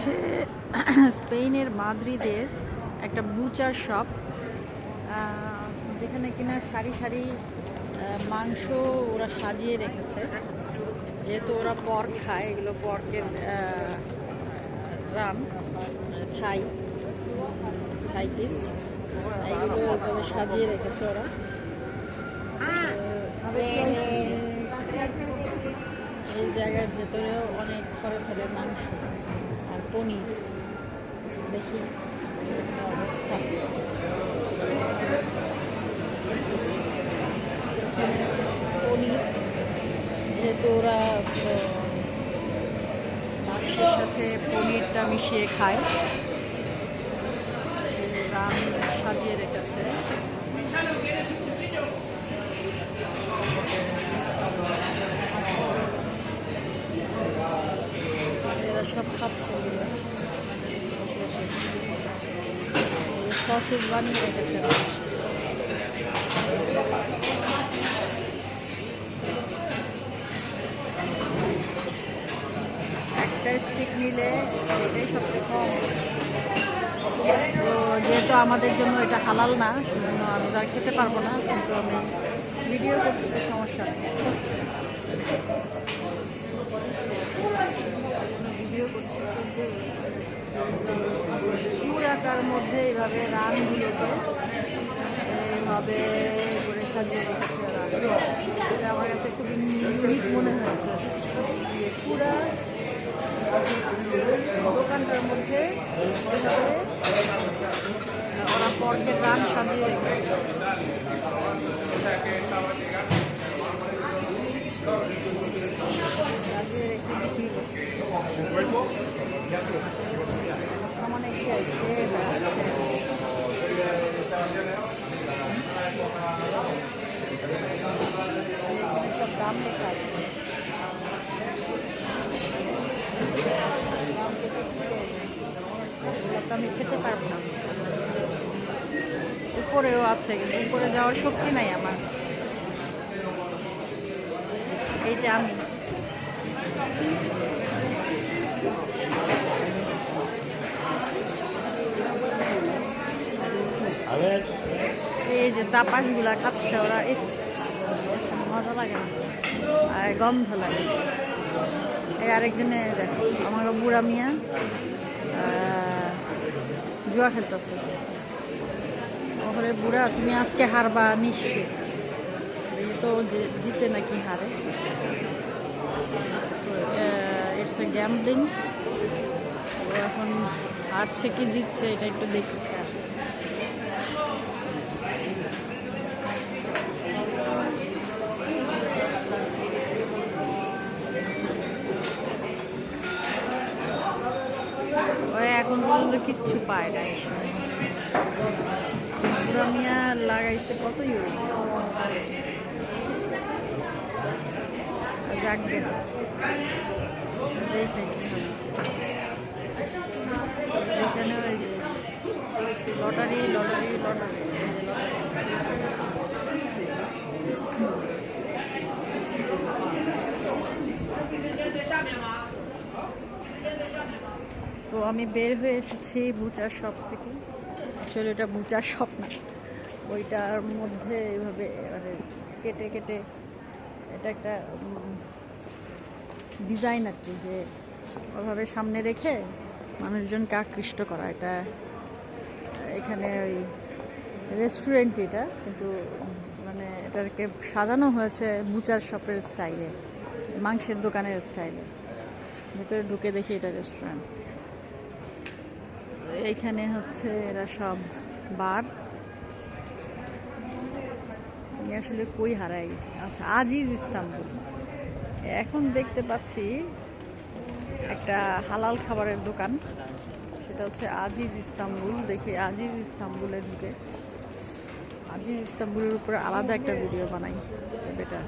হচ্ছে স্পেনের মাদ্রিদের একটা বুচার শপ, যেখানে কিনা সারি সারি মাংস ওরা সাজিয়ে রেখেছে। যেহেতু ওরা পর্ক খায়, এগুলো পর্কের রান, থাই থাই পিস, এগুলো এইভাবে সাজিয়ে রেখেছে ওরা। এই জায়গার ভেতরেও অনেক ঘরে ঘরে মাংস আর পনির। দেখি অবস্থা। পনির যেহেতু ওরা মাংসের সাথে পনিরটা মিশিয়ে খায়, রান সাজিয়ে রেখেছে। এরা সব খাচ্ছে, সসেজ বানিয়ে রেখেছে। একটা স্টিক নিলে এটাই সবচেয়ে কম। তো যেহেতু আমাদের জন্য এটা হালাল না, সেজন্য আমরা খেতে পারবো না, কিন্তু আমি ভিডিও করতে সমস্যা নেই। ভিডিও করছি পুরাটার মধ্যে এইভাবে রানগুলোকে এইভাবে করে সাজিয়ে রেখেছে ওরা। এটা আমার কাছে খুব ইউনিক মনে হয়েছে। পুরা দোকানটার মধ্যে ওরা পর্কের রান সাজিয়ে রেখেছে। সব দাম লেখা আছে। আমি খেতে পারবো না। উপরেও আছে, কিন্তু উপরে যাওয়ার শক্তি নাই আমার। এই যে আমি এই যে তাপাসগুলা খাচ্ছে ওরা, মজা লাগে না, আর গন্ধ লাগে। এই আরেকজনে দেখো, আমার বুড়া মিয়া জুয়া খেলতেছে। ওখানে বুড়া, তুমি আজকে হারবা নিশ্চিত। এই তো জিতে নাকি হারে। It's a gambling. এখন হারছে কি জিতছে এটা একটু দেখি। এখন পর্যন্ত কিচ্ছু পায় না। পুরা মিয়া লাগাইছে কত ইউরো। জাগবে না, এখানে ওই যে লটারি লটারি লটারি। তো আমি বের হয়ে এসেছি বুচার শপ থেকে। আসলে এটা বুচার শপ না, ওইটার মধ্যে এইভাবে মানে কেটে কেটে, এটা একটা ডিজাইন আর কি, যে ওইভাবে সামনে রেখে মানুষজনকে আকৃষ্ট করা। এটা এখানে ওই রেস্টুরেন্ট, এটা কিন্তু মানে এটাকে সাজানো হয়েছে বুচার শপের স্টাইলে, মাংসের দোকানের স্টাইলে। ভেতরে ঢুকে দেখি এটা রেস্টুরেন্ট। এইখানে হচ্ছে এরা সব বার। আসলে কই হারায় গেছে। আচ্ছা, আজিজ ইস্তাম্বুল। এখন দেখতে পাচ্ছি একটা হালাল খাবারের দোকান, সেটা হচ্ছে আজিজ ইস্তাম্বুল। দেখি আজিজ ইস্তাম্বুলে ঢুকে, আজিজ ইস্তাম্বুলের উপরে আলাদা একটা ভিডিও বানাই এটা।